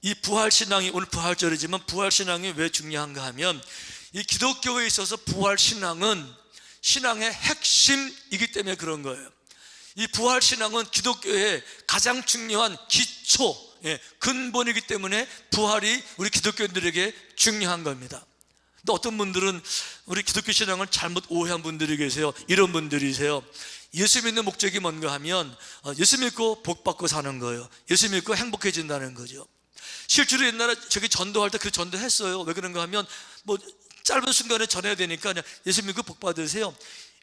이 부활신앙이, 오늘 부활절이지만 부활신앙이 왜 중요한가 하면, 이 기독교에 있어서 부활신앙은 신앙의 핵심이기 때문에 그런 거예요. 이 부활신앙은 기독교의 가장 중요한 기초, 근본이기 때문에 부활이 우리 기독교인들에게 중요한 겁니다. 근데 어떤 분들은 우리 기독교 신앙을 잘못 오해한 분들이 계세요. 이런 분들이세요. 예수 믿는 목적이 뭔가 하면 예수 믿고 복 받고 사는 거예요. 예수 믿고 행복해진다는 거죠. 실제로 옛날에 저기 전도할 때 그 전도했어요. 왜 그런가 하면 뭐 짧은 순간에 전해야 되니까 그냥 예수 믿고 복 받으세요,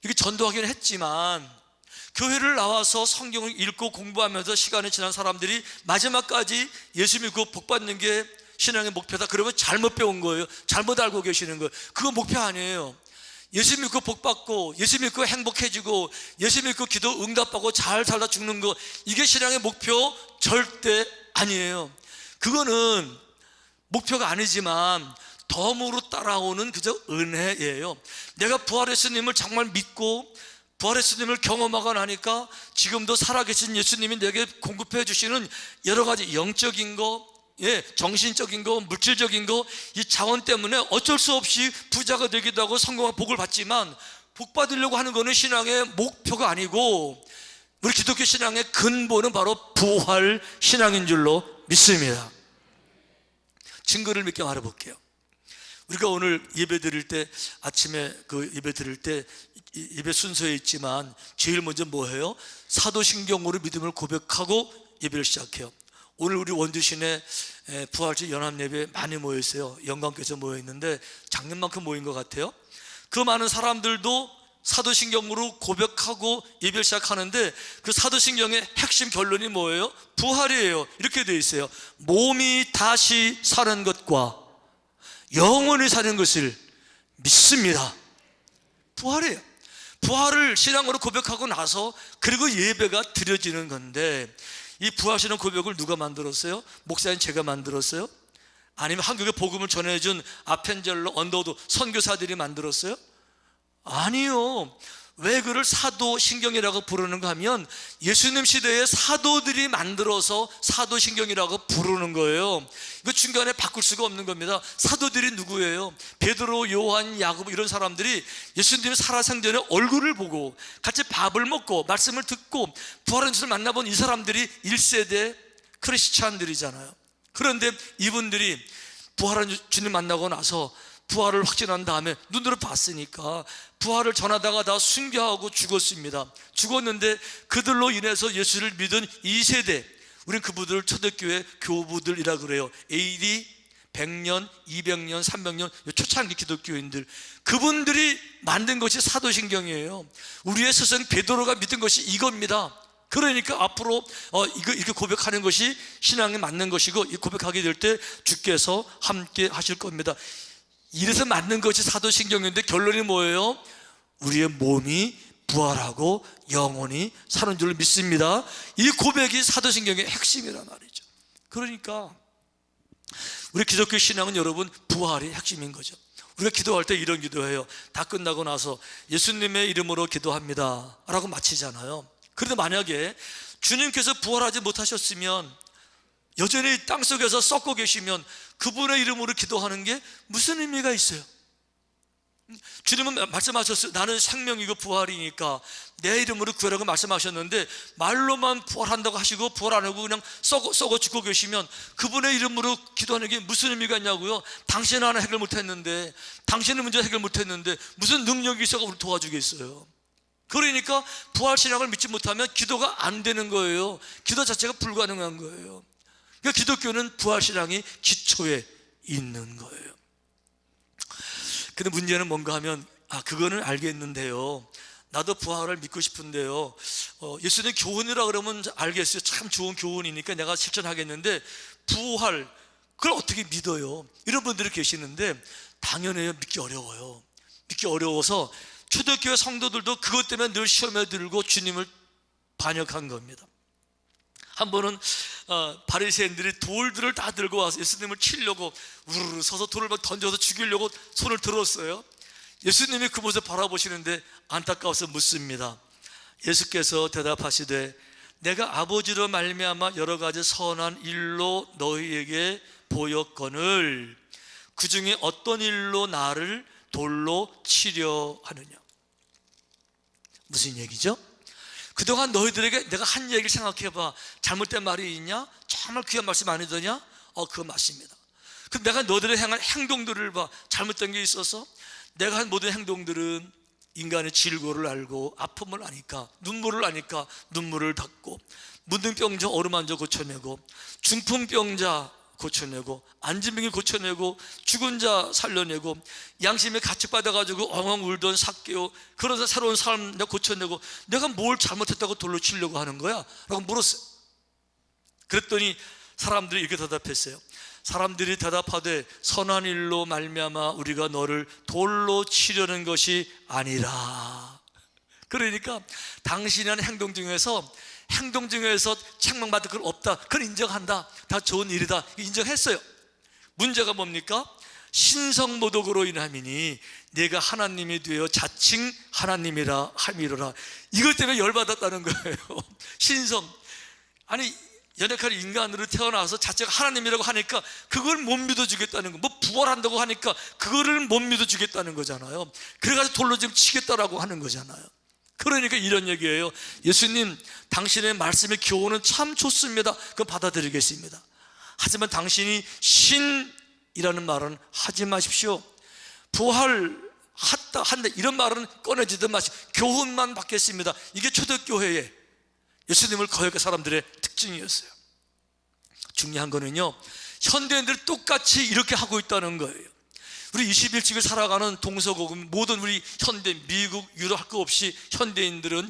이렇게 전도하기는 했지만, 교회를 나와서 성경을 읽고 공부하면서 시간이 지난 사람들이 마지막까지 예수 믿고 복 받는 게 신앙의 목표다, 그러면 잘못 배운 거예요. 잘못 알고 계시는 거예요. 그거 목표 아니에요. 예수 믿고 복 받고, 예수 믿고 행복해지고, 예수 믿고 기도 응답하고 잘 살다 죽는 거, 이게 신앙의 목표 절대 아니에요. 그거는 목표가 아니지만 덤으로 따라오는 그저 은혜예요. 내가 부활의 예수님을 정말 믿고 부활의 예수님을 경험하고 나니까 지금도 살아계신 예수님이 내게 공급해 주시는 여러 가지 영적인 거, 정신적인 거, 물질적인 거, 이 자원 때문에 어쩔 수 없이 부자가 되기도 하고 성공한 복을 받지만, 복 받으려고 하는 거는 신앙의 목표가 아니고, 우리 기독교 신앙의 근본은 바로 부활 신앙인 줄로 믿습니다. 증거를 몇 개 말해볼게요. 우리가 오늘 예배 드릴 때, 아침에 그 예배 드릴 때 예배 순서에 있지만 제일 먼저 뭐 해요? 사도신경으로 믿음을 고백하고 예배를 시작해요. 오늘 우리 원주시내 부활절 연합예배 많이 모여 있어요. 영광교회에서 모여 있는데 작년만큼 모인 것 같아요. 그 많은 사람들도 사도신경으로 고백하고 예배를 시작하는데, 그 사도신경의 핵심 결론이 뭐예요? 부활이에요. 이렇게 되어 있어요. 몸이 다시 사는 것과 영원히 사는 것을 믿습니다. 부활이에요. 부활을 신앙으로 고백하고 나서 그리고 예배가 드려지는 건데, 이 부활신앙 고백을 누가 만들었어요? 목사님 제가 만들었어요? 아니면 한국에 복음을 전해준 아펜젤로, 언더우드 선교사들이 만들었어요? 아니요. 왜 그를 사도신경이라고 부르는가 하면, 예수님 시대에 사도들이 만들어서 사도신경이라고 부르는 거예요. 이거 중간에 바꿀 수가 없는 겁니다. 사도들이 누구예요? 베드로, 요한, 야고보 이런 사람들이 예수님의 살아생전에 얼굴을 보고 같이 밥을 먹고 말씀을 듣고 부활한 주를 만나본 이 사람들이 1세대 크리스찬들이잖아요. 그런데 이분들이 부활한 주님 만나고 나서 부활을 확진한 다음에 눈으로 봤으니까 부활을 전하다가 다 순교하고 죽었습니다. 죽었는데 그들로 인해서 예수를 믿은 2세대, 우리는 그분들을 초대교회 교부들이라 그래요. AD 100년, 200년, 300년 초창기 기독교인들, 그분들이 만든 것이 사도신경이에요. 우리의 스승 베드로가 믿은 것이 이겁니다. 그러니까 앞으로 이렇게 고백하는 것이 신앙에 맞는 것이고, 이 고백하게 될 때 주께서 함께 하실 겁니다. 이래서 맞는 것이 사도신경인데 결론이 뭐예요? 우리의 몸이 부활하고 영원히 사는 줄 믿습니다. 이 고백이 사도신경의 핵심이란 말이죠. 그러니까 우리 기독교 신앙은 여러분 부활이 핵심인 거죠. 우리가 기도할 때 이런 기도해요. 다 끝나고 나서 예수님의 이름으로 기도합니다 라고 마치잖아요. 그런데 만약에 주님께서 부활하지 못하셨으면, 여전히 땅속에서 썩고 계시면 그분의 이름으로 기도하는 게 무슨 의미가 있어요? 주님은 말씀하셨어요. 나는 생명이고 부활이니까 내 이름으로 구하라고 말씀하셨는데, 말로만 부활한다고 하시고 부활 안 하고 그냥 썩어 죽고 계시면 그분의 이름으로 기도하는 게 무슨 의미가 있냐고요? 당신은 하나 해결 못했는데, 당신은 문제 해결 못했는데 무슨 능력이 있어가 우리 도와주겠어요? 그러니까 부활신앙을 믿지 못하면 기도가 안 되는 거예요. 기도 자체가 불가능한 거예요. 그러니까 기독교는 부활신앙이 기초에 있는 거예요. 근데 문제는 뭔가 하면, 그거는 알겠는데요, 나도 부활을 믿고 싶은데요, 예수님 교훈이라 그러면 알겠어요. 참 좋은 교훈이니까 내가 실천하겠는데 부활, 그걸 어떻게 믿어요? 이런 분들이 계시는데 당연해요. 믿기 어려워요. 믿기 어려워서 초대교회 성도들도 그것 때문에 늘 시험에 들고 주님을 반역한 겁니다. 한 번은 바리새인들이 돌들을 다 들고 와서 예수님을 치려고 우르르 서서 돌을 막 던져서 죽이려고 손을 들었어요. 예수님이 그 모습을 바라보시는데 안타까워서 묻습니다. 예수께서 대답하시되 내가 아버지로 말미암아 여러 가지 선한 일로 너희에게 보였거늘 그 중에 어떤 일로 나를 돌로 치려 하느냐. 무슨 얘기죠? 그동안 너희들에게 내가 한 얘기를 생각해봐. 잘못된 말이 있냐? 정말 귀한 말씀 아니더냐? 그거 맞습니다. 그럼 내가 너희들의 행한 행동들을 봐. 잘못된 게 있어서 내가 한 모든 행동들은 인간의 질고를 알고 아픔을 아니까, 눈물을 아니까 눈물을 닦고, 문둥병자 어루만져 고쳐내고, 중풍병자 고쳐내고, 안진병이 고쳐내고, 죽은 자 살려내고, 양심에 가책받아가지고 엉엉 울던 삭개오 그러자 새로운 삶 내가 고쳐내고, 내가 뭘 잘못했다고 돌로 치려고 하는 거야? 라고 물었어요. 그랬더니 사람들이 이렇게 대답했어요. 사람들이 대답하되 선한 일로 말미암아 우리가 너를 돌로 치려는 것이 아니라. 그러니까 당신이 하는 행동 중에서 책망받을 건 없다. 그걸 인정한다. 다 좋은 일이다. 인정했어요. 문제가 뭡니까? 신성모독으로 인함이니 내가 하나님이 되어 자칭 하나님이라 함이로라. 이것 때문에 열받았다는 거예요. 신성. 아니 연약한 인간으로 태어나서 자체가 하나님이라고 하니까 그걸 못 믿어주겠다는 거. 뭐 부활한다고 하니까 그거를 못 믿어주겠다는 거잖아요. 그래가지고 돌로 지금 치겠다라고 하는 거잖아요. 그러니까 이런 얘기예요. 예수님, 당신의 말씀의 교훈은 참 좋습니다. 그건 받아들이겠습니다. 하지만 당신이 신이라는 말은 하지 마십시오. 부활했다 한다 이런 말은 꺼내지든 마십시오. 교훈만 받겠습니다. 이게 초대교회의 예수님을 거역한 사람들의 특징이었어요. 중요한 거는요, 현대인들 똑같이 이렇게 하고 있다는 거예요. 우리 21세기를 살아가는 동서고금 모든 우리 현대, 미국, 유럽 할 거 없이 현대인들은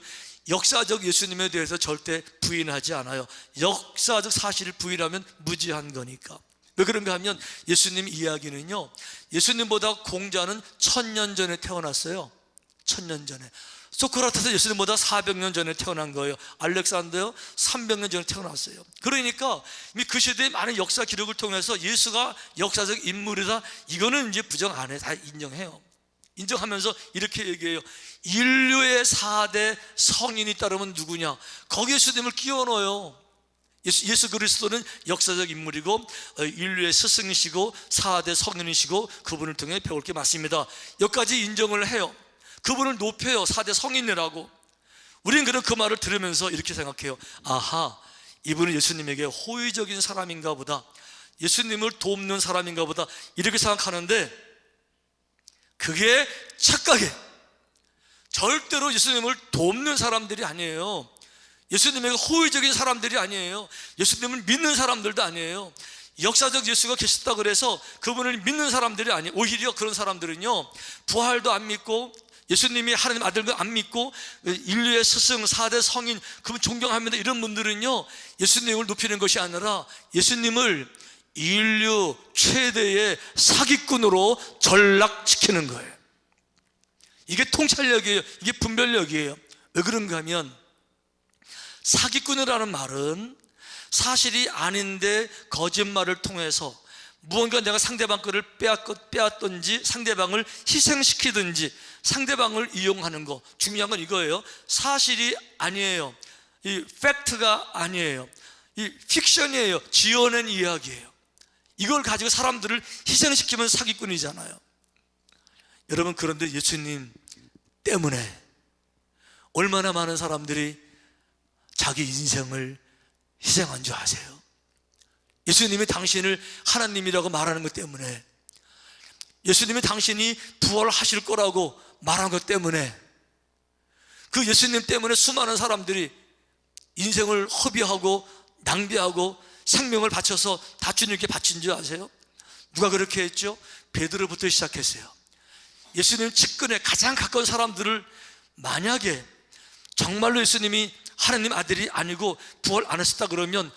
역사적 예수님에 대해서 절대 부인하지 않아요. 역사적 사실을 부인하면 무지한 거니까. 왜 그런가 하면 예수님 이야기는요, 예수님보다 공자는 1000년 전에 태어났어요. 1000년 전에. 소크라테스 예수님보다 400년 전에 태어난 거예요. 알렉산더요 300년 전에 태어났어요. 그러니까 이미 그 시대의 많은 역사 기록을 통해서 예수가 역사적 인물이다, 이거는 이제 부정 안 해. 다 인정해요. 인정하면서 이렇게 얘기해요. 인류의 4대 성인이 따르면 누구냐? 거기에 예수님을 끼워 넣어요. 예수 그리스도는 역사적 인물이고 인류의 스승이시고 4대 성인이시고 그분을 통해 배울 게 맞습니다. 여기까지 인정을 해요. 그분을 높여요. 4대 성인이라고. 우리는 그럼 그 말을 들으면서 이렇게 생각해요. 아하, 이분은 예수님에게 호의적인 사람인가 보다, 예수님을 돕는 사람인가 보다, 이렇게 생각하는데 그게 착각이에요. 절대로 예수님을 돕는 사람들이 아니에요. 예수님에게 호의적인 사람들이 아니에요. 예수님을 믿는 사람들도 아니에요. 역사적 예수가 계셨다 그래서 그분을 믿는 사람들이 아니에요. 오히려 그런 사람들은요, 부활도 안 믿고 예수님이 하나님 아들도 안 믿고 인류의 스승 4대 성인 그분 존경합니다 이런 분들은요, 예수님을 높이는 것이 아니라 예수님을 인류 최대의 사기꾼으로 전락시키는 거예요. 이게 통찰력이에요. 이게 분별력이에요. 왜 그런가 하면 사기꾼이라는 말은 사실이 아닌데 거짓말을 통해서 무언가 내가 상대방 거를 빼앗든지 상대방을 희생시키든지 상대방을 이용하는 거. 중요한 건 이거예요. 사실이 아니에요. 이 팩트가 아니에요. 이 픽션이에요. 지어낸 이야기예요. 이걸 가지고 사람들을 희생시키면 사기꾼이잖아요. 여러분, 그런데 예수님 때문에 얼마나 많은 사람들이 자기 인생을 희생한 줄 아세요? 예수님이 당신을 하나님이라고 말하는 것 때문에, 예수님이 당신이 부활하실 거라고 말한 것 때문에, 그 예수님 때문에 수많은 사람들이 인생을 허비하고 낭비하고 생명을 바쳐서 다 주님께 바친 줄 아세요? 누가 그렇게 했죠? 베드로부터 시작했어요. 예수님 측근에 가장 가까운 사람들을 만약에 정말로 예수님이 하나님 아들이 아니고 부활 안 했었다 그러면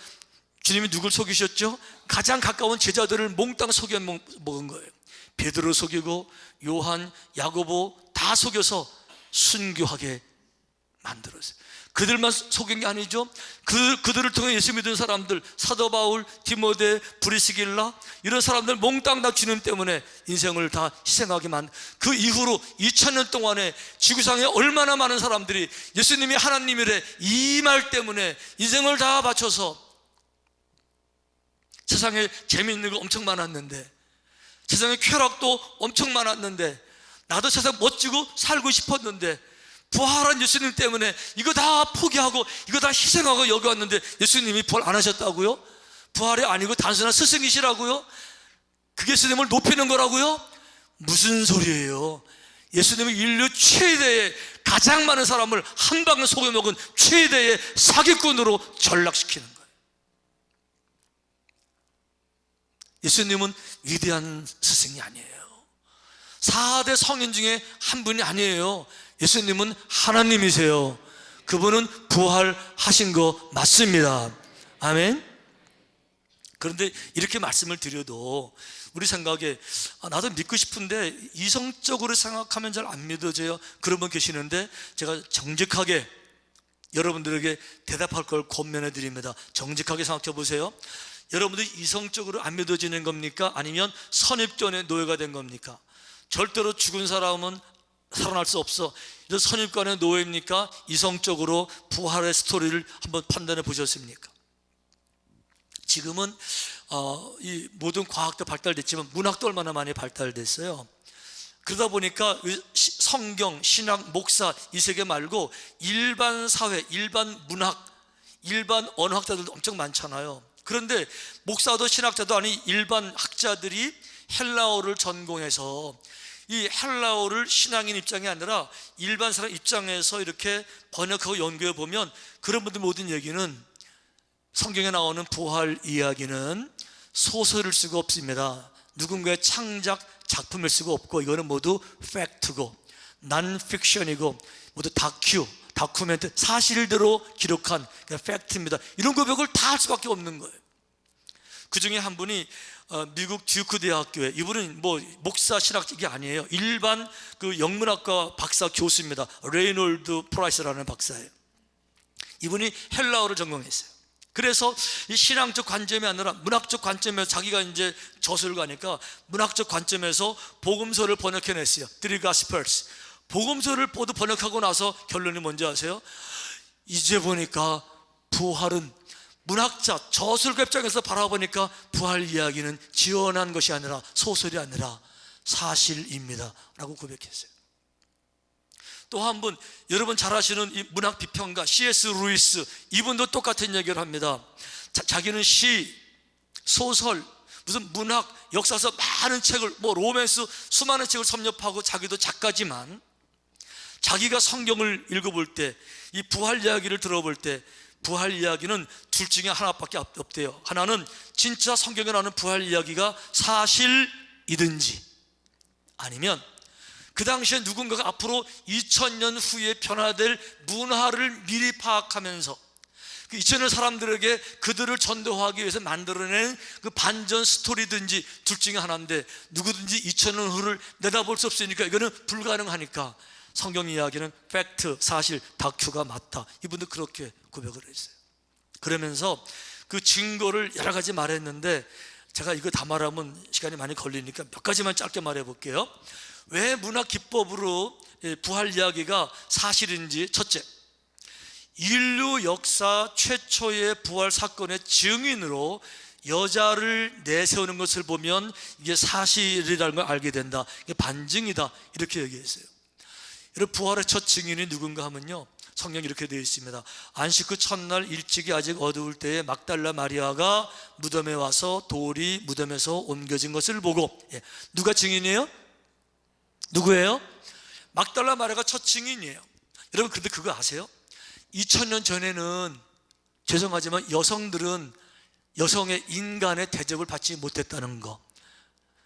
주님이 누굴 속이셨죠? 가장 가까운 제자들을 몽땅 속여 먹은 거예요. 베드로 속이고 요한, 야고보 다 속여서 순교하게 만들었어요. 그들만 속인 게 아니죠. 그들을 통해 예수 믿은 사람들, 사도 바울, 디모데, 브리스길라, 이런 사람들 몽땅 다 주님 때문에 인생을 다 희생하기만. 그 이후로 2000년 동안에 지구상에 얼마나 많은 사람들이 예수님이 하나님이래 이 말 때문에 인생을 다 바쳐서, 세상에 재미있는 거 엄청 많았는데, 세상에 쾌락도 엄청 많았는데, 나도 세상 멋지고 살고 싶었는데, 부활한 예수님 때문에 이거 다 포기하고 이거 다 희생하고 여기 왔는데 예수님이 부활 안 하셨다고요? 부활이 아니고 단순한 스승이시라고요? 그게 예수님을 높이는 거라고요? 무슨 소리예요? 예수님이 인류 최대의, 가장 많은 사람을 한 방에 속여먹은 최대의 사기꾼으로 전락시키는 거예요. 예수님은 위대한 스승이 아니에요. 4대 성인 중에 한 분이 아니에요. 예수님은 하나님이세요. 그분은 부활하신 거 맞습니다. 아멘. 그런데 이렇게 말씀을 드려도 우리 생각에 나도 믿고 싶은데 이성적으로 생각하면 잘 안 믿어져요, 그런 분 계시는데, 제가 정직하게 여러분들에게 대답할 걸 권면해 드립니다. 정직하게 생각해 보세요. 여러분들이 이성적으로 안 믿어지는 겁니까? 아니면 선입견의 노예가 된 겁니까? 절대로 죽은 사람은 살아날 수 없어. 선입견의 노예입니까? 이성적으로 부활의 스토리를 한번 판단해 보셨습니까? 지금은 이 모든 과학도 발달됐지만 문학도 얼마나 많이 발달됐어요. 그러다 보니까 성경, 신학, 목사 이 세계 말고 일반 사회, 일반 문학, 일반 언어학자들도 엄청 많잖아요. 그런데 목사도 신학자도 아닌 일반 학자들이 헬라어를 전공해서 이 헬라어를 신앙인 입장이 아니라 일반 사람 입장에서 이렇게 번역하고 연구해 보면 그런 분들 모든 얘기는, 성경에 나오는 부활 이야기는 소설일 수가 없습니다. 누군가의 창작 작품일 수가 없고, 이거는 모두 팩트고 난픽션이고 모두 다큐멘트, 사실대로 기록한 팩트입니다. 이런 고백을 다 할 수밖에 없는 거예요. 그 중에 한 분이 미국 듀크 대학교에, 이분은 뭐 목사 신학직이 아니에요. 일반 그 영문학과 박사 교수입니다. 레이놀드 프라이스라는 박사예요. 이분이 헬라어를 전공했어요. 그래서 이 신앙적 관점이 아니라 문학적 관점에서 자기가 이제 저술가니까 문학적 관점에서 복음서를 번역해냈어요. Three Gospels. 복음서를 모두 번역하고 나서 결론이 뭔지 아세요? 이제 보니까 부활은, 문학자, 저술가 입장에서 바라보니까 부활 이야기는 지어낸 것이 아니라, 소설이 아니라 사실입니다 라고 고백했어요. 또 한 분, 여러분 잘 아시는 이 문학 비평가 C.S. 루이스, 이분도 똑같은 얘기를 합니다. 자기는 시, 소설, 무슨 문학, 역사서 많은 책을, 뭐 로맨스 수많은 책을 섭렵하고 자기도 작가지만, 자기가 성경을 읽어볼 때, 이 부활 이야기를 들어볼 때 부활 이야기는 둘 중에 하나밖에 없대요. 하나는 진짜 성경에 나오는 부활 이야기가 사실이든지, 아니면 그 당시에 누군가가 앞으로 2000년 후에 변화될 문화를 미리 파악하면서 그 2000년 사람들에게 그들을 전도하기 위해서 만들어낸 그 반전 스토리든지, 둘 중에 하나인데, 누구든지 2000년 후를 내다볼 수 없으니까, 이거는 불가능하니까 성경 이야기는 팩트, 사실, 다큐가 맞다. 이분도 그렇게 고백을 했어요. 그러면서 그 증거를 여러 가지 말했는데, 제가 이거 다 말하면 시간이 많이 걸리니까 몇 가지만 짧게 말해 볼게요. 왜 문학 기법으로 부활 이야기가 사실인지. 첫째, 인류 역사 최초의 부활 사건의 증인으로 여자를 내세우는 것을 보면 이게 사실이라는 걸 알게 된다. 이게 반증이다. 이렇게 얘기했어요. 여러분, 부활의 첫 증인이 누군가 하면요, 성경이 이렇게 되어 있습니다. 안식 후 첫날 일찍이 아직 어두울 때에 막달라 마리아가 무덤에 와서 돌이 무덤에서 옮겨진 것을 보고. 누가 증인이에요? 누구예요? 막달라 마리아가 첫 증인이에요. 여러분, 근데 그거 아세요? 2000년 전에는, 죄송하지만 여성들은 여성의 인간의 대접을 받지 못했다는 거.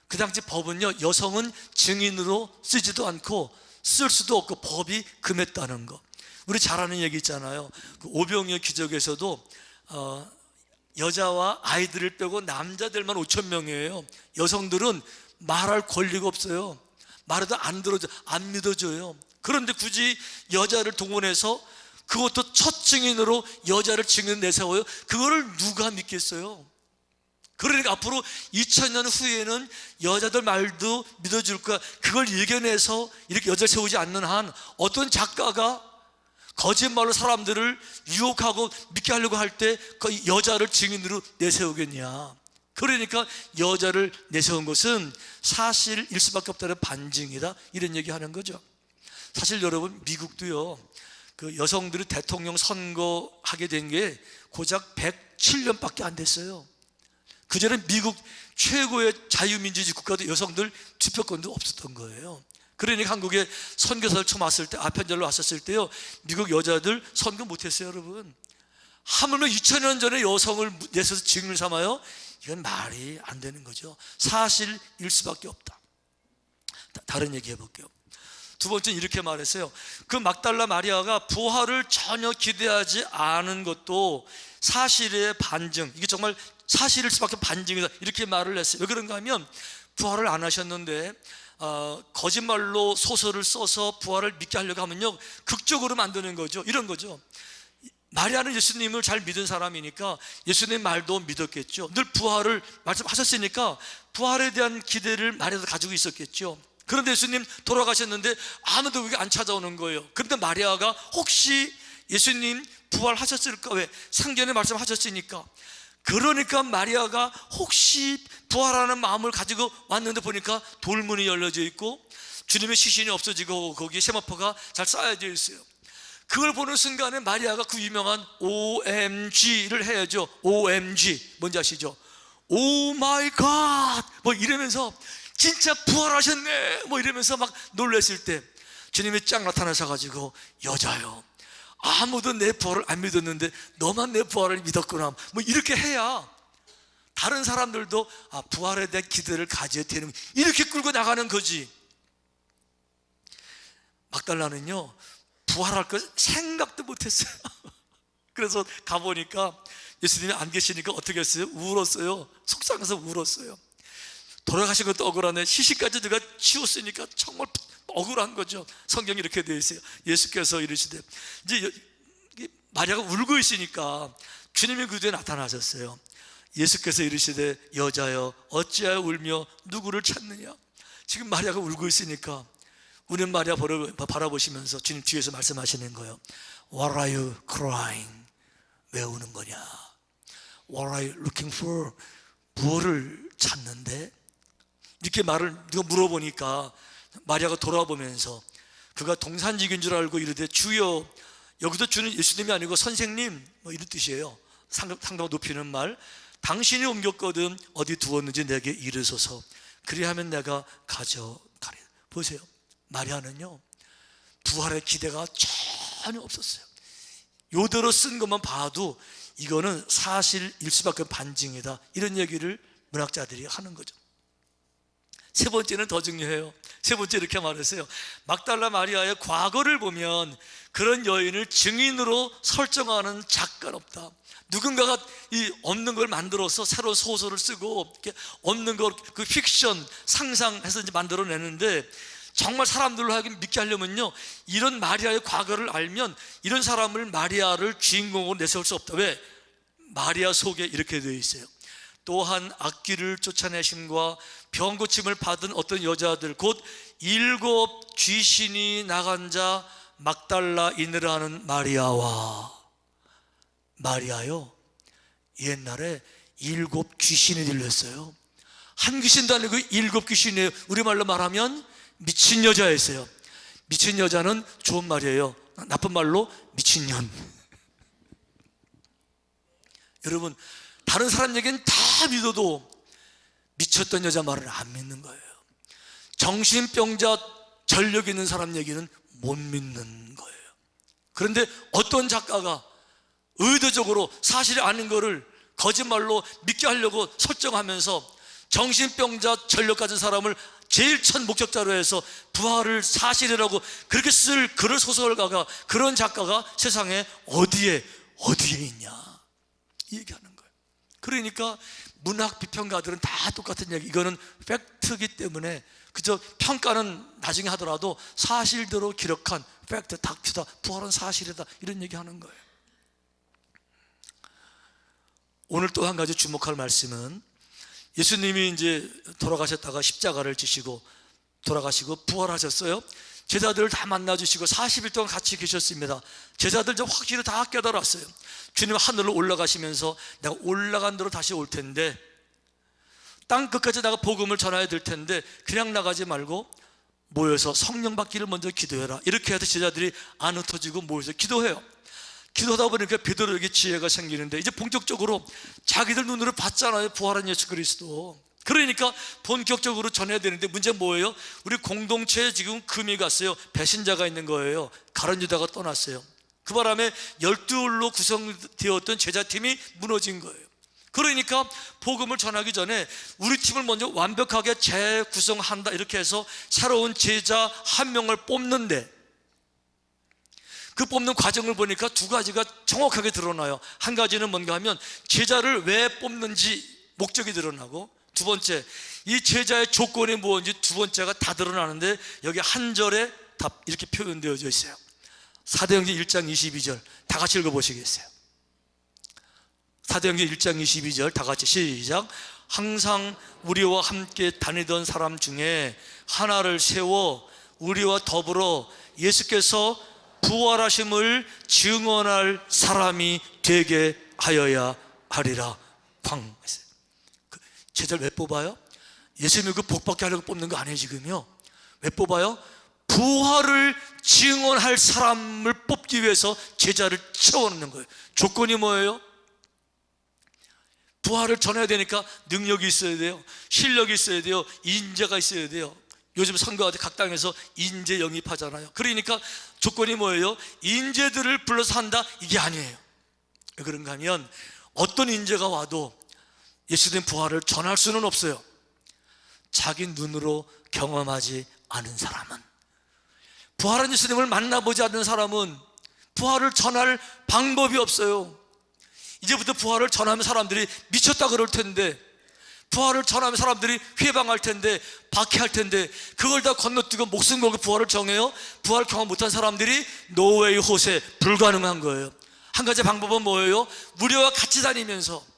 그 당시 법은요, 여성은 증인으로 쓰지도 않고 쓸 수도 없고 법이 금했다는 거. 우리 잘 아는 얘기 있잖아요. 그 오병이어 기적에서도 여자와 아이들을 빼고 남자들만 5,000명이에요. 여성들은 말할 권리가 없어요. 말해도 안 믿어줘요. 그런데 굳이 여자를 동원해서 그것도 첫 증인으로 여자를 증인 내세워요. 그거를 누가 믿겠어요? 그러니까 앞으로 2000년 후에는 여자들 말도 믿어줄 거야. 그걸 예견해서 이렇게 여자를 세우지 않는 한 어떤 작가가 거짓말로 사람들을 유혹하고 믿게 하려고 할 때 그 여자를 증인으로 내세우겠냐. 그러니까 여자를 내세운 것은 사실일 수밖에 없다는 반증이다, 이런 얘기 하는 거죠. 사실 여러분, 미국도요, 그 여성들이 대통령 선거하게 된 게 고작 107년밖에 안 됐어요. 그전에 미국 최고의 자유민주주의 국가도 여성들 투표권도 없었던 거예요. 그러니까 한국에 선교사를 처음 왔을 때, 아편절로 왔었을 때요, 미국 여자들 선거 못했어요. 여러분, 하물며 2000년 전에 여성을 내세워서 증인을 삼아요? 이건 말이 안 되는 거죠. 사실일 수밖에 없다. 다른 얘기 해볼게요. 두 번째는 이렇게 말했어요. 그 막달라 마리아가 부활을 전혀 기대하지 않은 것도 사실의 반증, 이게 정말 사실일 수밖에 반증이다, 이렇게 말을 했어요. 왜 그런가 하면 부활을 안 하셨는데 거짓말로 소설을 써서 부활을 믿게 하려고 하면요, 극적으로 만드는 거죠. 이런 거죠. 마리아는 예수님을 잘 믿은 사람이니까 예수님 말도 믿었겠죠. 늘 부활을 말씀하셨으니까 부활에 대한 기대를 마리아도 가지고 있었겠죠. 그런데 예수님 돌아가셨는데 아무도 그게 안 찾아오는 거예요. 그런데 마리아가 혹시 예수님 부활하셨을까? 왜? 상전에 말씀하셨으니까. 그러니까 마리아가 혹시 부활하는 마음을 가지고 왔는데 보니까 돌문이 열려져 있고 주님의 시신이 없어지고 거기에 세마포가 잘 쌓여져 있어요. 그걸 보는 순간에 마리아가 그 유명한 OMG를 해야죠. OMG 뭔지 아시죠? 오 마이 갓 뭐 이러면서 진짜 부활하셨네 뭐 이러면서 막 놀랐을 때 주님이 쫙 나타나셔가지고, 여자요, 아무도 내 부활을 안 믿었는데 너만 내 부활을 믿었구나, 뭐 이렇게 해야 다른 사람들도 부활에 대한 기대를 가져야 되는, 이렇게 끌고 나가는 거지. 막달라는요, 부활할 거 생각도 못했어요. 그래서 가보니까 예수님이 안 계시니까 어떻게 했어요? 울었어요. 속상해서 울었어요. 돌아가신 것도 억울하네, 시신까지 내가 치웠으니까 정말 억울한 거죠. 성경이 이렇게 되어 있어요. 예수께서 이르시되, 이제 마리아가 울고 있으니까 주님이 그 뒤에 나타나셨어요. 예수께서 이르시되, 여자여 어찌하여 울며 누구를 찾느냐. 지금 마리아가 울고 있으니까 우는 마리아 바라보시면서 주님 뒤에서 말씀하시는 거예요. What are you crying? 왜 우는 거냐? What are you looking for? 무엇을 찾는데? 이렇게 말을 누가 물어보니까 마리아가 돌아보면서 그가 동산직인 줄 알고 이르되, 주여, 여기도 주는 예수님이 아니고 선생님 뭐 이런 뜻이에요. 상당히 높이는 말. 당신이 옮겼거든 어디 두었는지 내게 이르소서. 그리하면 내가 가져가리. 보세요, 마리아는요 부활의 기대가 전혀 없었어요. 요대로 쓴 것만 봐도 이거는 사실일 수밖에 반증이다, 이런 얘기를 문학자들이 하는 거죠. 세 번째는 더 중요해요. 세 번째 이렇게 말했어요. 막달라 마리아의 과거를 보면 그런 여인을 증인으로 설정하는 작가는 없다. 누군가가 이 없는 걸 만들어서 새로운 소설을 쓰고 이렇게 없는 걸 그 픽션 상상해서 이제 만들어내는데, 정말 사람들로 하여금 믿게 하려면요, 이런 마리아의 과거를 알면 이런 사람을, 마리아를 주인공으로 내세울 수 없다. 왜? 마리아 속에 이렇게 되어 있어요. 또한 악귀를 쫓아내심과 병 고침을 받은 어떤 여자들, 곧 7 귀신이 나간 자 막달라인이라 하는 마리아와, 마리아요, 옛날에 7 귀신이 들렸어요. 한 귀신도 아니고 7 귀신이에요. 우리말로 말하면 미친 여자였어요. 미친 여자는 좋은 말이에요. 나쁜 말로 미친년. 여러분, 다른 사람 얘기는 다 믿어도 미쳤던 여자 말을 안 믿는 거예요. 정신병자, 전력 있는 사람 얘기는 못 믿는 거예요. 그런데 어떤 작가가 의도적으로 사실이 아닌 거를 거짓말로 믿게 하려고 설정하면서 정신병자, 전력 가진 사람을 제일 첫 목적자로 해서 부활을 사실이라고 그렇게 쓸 그런 소설가가, 그런 작가가 세상에 어디에 있냐, 이 얘기하는 거예요. 그러니까 문학 비평가들은 다 똑같은 얘기, 이거는 팩트이기 때문에 그저 평가는 나중에 하더라도 사실대로 기록한 팩트, 닥트다, 부활은 사실이다, 이런 얘기하는 거예요. 오늘 또 한 가지 주목할 말씀은 예수님이 이제 돌아가셨다가 십자가를 지시고 돌아가시고 부활하셨어요. 제자들을 다 만나주시고 40일 동안 같이 계셨습니다. 제자들 좀 확실히 다 깨달았어요. 주님 하늘로 올라가시면서 내가 올라간 대로 다시 올 텐데, 땅 끝까지 내가 복음을 전해야 될 텐데 그냥 나가지 말고 모여서 성령 받기를 먼저 기도해라. 이렇게 해서 제자들이 안 흩어지고 모여서 기도해요. 기도하다 보니까 베드로에게 지혜가 생기는데, 이제 본격적으로 자기들 눈으로 봤잖아요, 부활한 예수 그리스도. 그러니까 본격적으로 전해야 되는데 문제는 뭐예요? 우리 공동체에 지금 금이 갔어요. 배신자가 있는 거예요. 가룟 유다가 떠났어요. 그 바람에 12로 구성되었던 제자팀이 무너진 거예요. 그러니까 복음을 전하기 전에 우리 팀을 먼저 완벽하게 재구성한다, 이렇게 해서 새로운 제자 한 명을 뽑는데, 그 뽑는 과정을 보니까 두 가지가 정확하게 드러나요. 한 가지는 뭔가 하면 제자를 왜 뽑는지 목적이 드러나고, 두 번째, 이 제자의 조건이 무엇인지 두 번째가 다 드러나는데, 여기 한 절에 답 이렇게 표현되어져 있어요. 사도행전 1장 22절 다 같이 읽어보시겠어요? 사도행전 1장 22절 다 같이 시작. 항상 우리와 함께 다니던 사람 중에 하나를 세워 우리와 더불어 예수께서 부활하심을 증언할 사람이 되게 하여야 하리라. 광. 제자를 왜 뽑아요? 예수님이 그 복받게 하려고 뽑는 거 아니에요 지금요. 왜 뽑아요? 부활을 증언할 사람을 뽑기 위해서 제자를 채워넣는 거예요. 조건이 뭐예요? 부활을 전해야 되니까 능력이 있어야 돼요. 실력이 있어야 돼요. 인재가 있어야 돼요. 요즘 선거할 때 각 당에서 인재 영입하잖아요. 그러니까 조건이 뭐예요? 인재들을 불러서 한다, 이게 아니에요. 왜 그런가 하면 어떤 인재가 와도 예수님 부활을 전할 수는 없어요. 자기 눈으로 경험하지 않은 사람은, 부활한 예수님을 만나보지 않는 사람은 부활을 전할 방법이 없어요. 이제부터 부활을 전하면 사람들이 미쳤다 그럴 텐데, 부활을 전하면 사람들이 회방할 텐데, 박해할 텐데, 그걸 다 건너뛰고 목숨 걸고 부활을 정해요? 부활 경험 못한 사람들이 노웨이 호세, 불가능한 거예요. 한 가지 방법은 뭐예요? 우리와 같이 다니면서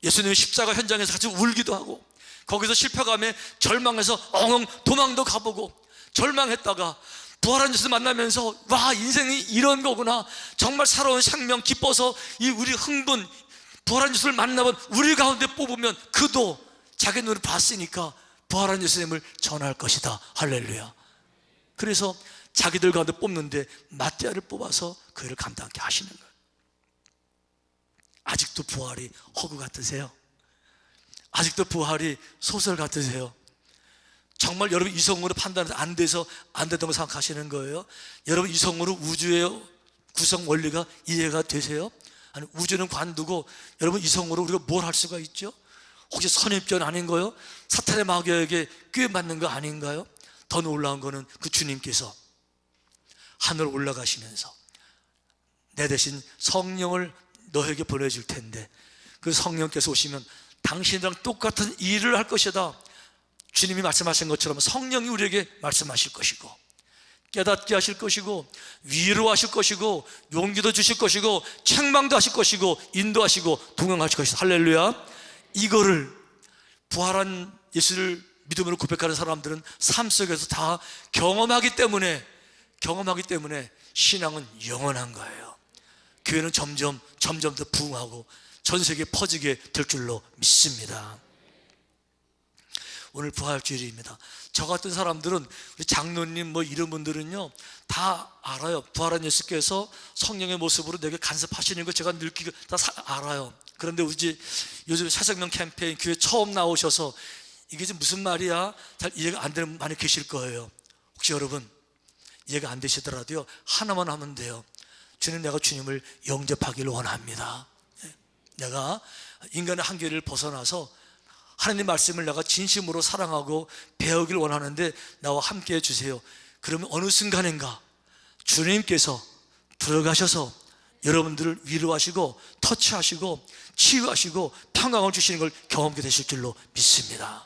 예수님의 십자가 현장에서 같이 울기도 하고, 거기서 실패감에 절망해서 엉엉 도망도 가보고, 절망했다가 부활한 예수 만나면서 와, 인생이 이런 거구나, 정말 새로운 생명 기뻐서 이 우리 흥분, 부활한 예수를 만나본 우리 가운데 뽑으면 그도 자기 눈으로 봤으니까 부활한 예수님을 전할 것이다. 할렐루야. 그래서 자기들 가운데 뽑는데 마띠아를 뽑아서 그 일을 감당하게 하시는 거예요. 아직도 부활이 허구 같으세요? 아직도 부활이 소설 같으세요? 정말 여러분 이성으로 판단해서 안 돼서 안 된다고 생각하시는 거예요? 여러분 이성으로 우주의 구성 원리가 이해가 되세요? 아니, 우주는 관두고 여러분 이성으로 우리가 뭘 할 수가 있죠? 혹시 선입견 아닌가요? 사탄의 마귀에게 꽤 맞는 거 아닌가요? 더 놀라운 거는 그 주님께서 하늘 올라가시면서 내 대신 성령을 너에게 보내줄 텐데, 그 성령께서 오시면 당신이랑 똑같은 일을 할 것이다. 주님이 말씀하신 것처럼 성령이 우리에게 말씀하실 것이고, 깨닫게 하실 것이고, 위로하실 것이고, 용기도 주실 것이고, 책망도 하실 것이고, 인도하시고, 동행하실 것이다. 할렐루야. 이거를 부활한 예수를 믿음으로 고백하는 사람들은 삶 속에서 다 경험하기 때문에 신앙은 영원한 거예요. 교회는 점점 더 부흥하고 전 세계에 퍼지게 될 줄로 믿습니다. 오늘 부활주일입니다. 저 같은 사람들은, 우리 장로님 뭐 이런 분들은요 다 알아요. 부활한 예수께서 성령의 모습으로 내게 간섭하시는 거 제가 느끼고 다 알아요. 그런데 이제 요즘 새생명 캠페인 교회 처음 나오셔서 이게 지금 무슨 말이야? 잘 이해가 안 되는 분 많이 계실 거예요. 혹시 여러분 이해가 안 되시더라도요 하나만 하면 돼요. 주님, 내가 주님을 영접하기를 원합니다. 내가 인간의 한계를 벗어나서 하나님 말씀을 내가 진심으로 사랑하고 배우길 원하는데 나와 함께 해주세요. 그러면 어느 순간인가 주님께서 들어가셔서 여러분들을 위로하시고 터치하시고 치유하시고 평강을 주시는 걸 경험하게 되실 줄로 믿습니다.